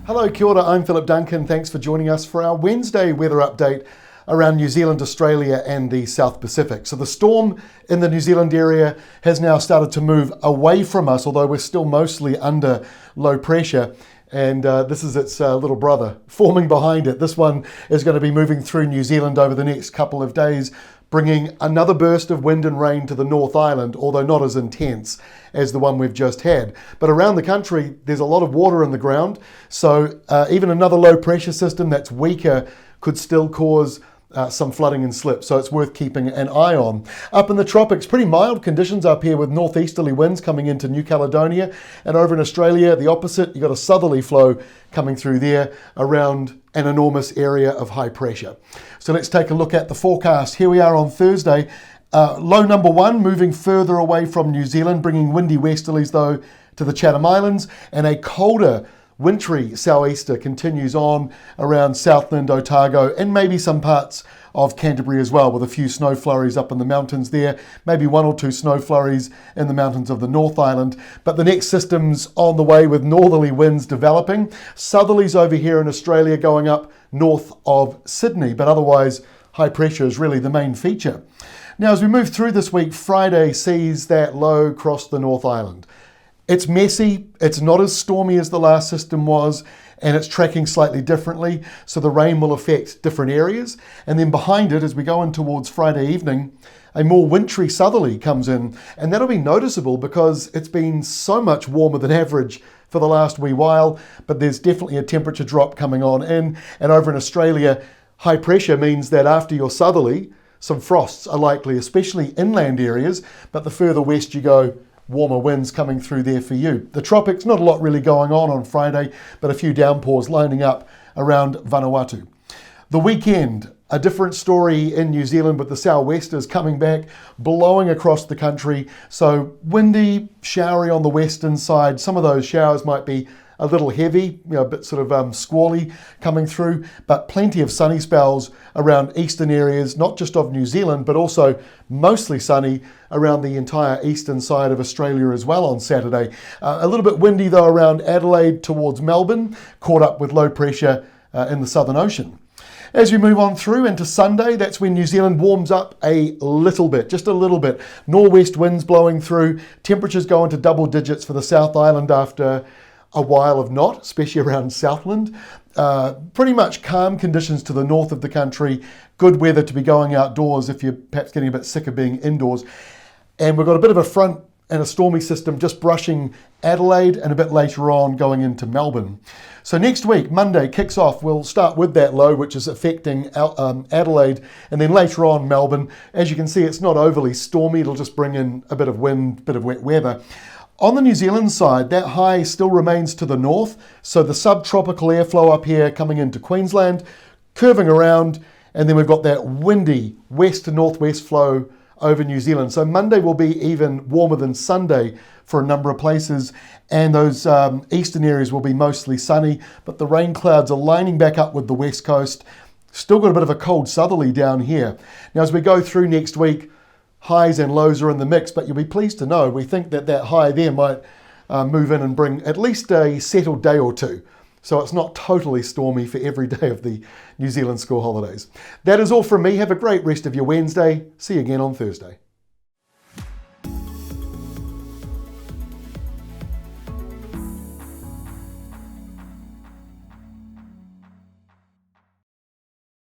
Hello, kia ora, I'm Philip Duncan. Thanks for joining us for our Wednesday weather update around New Zealand, Australia and the South Pacific. So the storm in the New Zealand area has now started to move away from us, although we're still mostly under low pressure. And this is its little brother forming behind it. This one is going to be moving through New Zealand over the next couple of days, bringing another burst of wind and rain to the North Island, although not as intense as the one we've just had. But around the country, there's a lot of water in the ground, so even another low pressure system that's weaker could still cause some flooding and slip, so it's worth keeping an eye on. Up in the tropics, pretty mild conditions up here with northeasterly winds coming into New Caledonia, and over in Australia, the opposite, you've got a southerly flow coming through there around an enormous area of high pressure. So let's take a look at the forecast. Here we are on Thursday. Low number one moving further away from New Zealand, bringing windy westerlies though to the Chatham Islands, and a colder wintry sou'easter continues on around Southland, Otago, and maybe some parts of Canterbury as well, with a few snow flurries up in the mountains there, maybe one or two snow flurries in the mountains of the North Island. But the next system's on the way with northerly winds developing. Southerlies over here in Australia going up north of Sydney, but otherwise high pressure is really the main feature. Now, as we move through this week, Friday sees that low cross the North Island. It's messy, it's not as stormy as the last system was, and it's tracking slightly differently, so the rain will affect different areas. And then behind it, as we go in towards Friday evening, a more wintry southerly comes in, and that'll be noticeable because it's been so much warmer than average for the last wee while, but there's definitely a temperature drop coming on in. And over in Australia, high pressure means that after your southerly, some frosts are likely, especially inland areas, but the further west you go, warmer winds coming through there for you. The tropics, not a lot really going on Friday, but a few downpours lining up around Vanuatu. The weekend, a different story in New Zealand with the sou'westers coming back, blowing across the country. So windy, showery on the western side. Some of those showers might be a little heavy, a bit sort of squally coming through, but plenty of sunny spells around eastern areas, not just of New Zealand, but also mostly sunny around the entire eastern side of Australia as well on Saturday. A little bit windy though around Adelaide towards Melbourne, caught up with low pressure in the Southern Ocean. As we move on through into Sunday, that's when New Zealand warms up a little bit, just a little bit. Nor'west winds blowing through, temperatures go into double digits for the South Island after a while of not, especially around Southland. Pretty much calm conditions to the north of the country. Good weather to be going outdoors if you're perhaps getting a bit sick of being indoors. And we've got a bit of a front and a stormy system just brushing Adelaide and a bit later on going into Melbourne. So next week, Monday, kicks off. We'll start with that low, which is affecting Adelaide, and then later on Melbourne. As you can see, it's not overly stormy. It'll just bring in a bit of wind, bit of wet weather. On the New Zealand side, that high still remains to the north, so the subtropical airflow up here coming into Queensland, curving around, and then we've got that windy west to northwest flow over New Zealand. So Monday will be even warmer than Sunday for a number of places, and those eastern areas will be mostly sunny, but the rain clouds are lining back up with the west coast. Still got a bit of a cold southerly down here. Now as we go through next week, highs and lows are in the mix, but you'll be pleased to know we think that that high there might move in and bring at least a settled day or two. So it's not totally stormy for every day of the New Zealand school holidays. That is all from me. Have a great rest of your Wednesday. See you again on Thursday.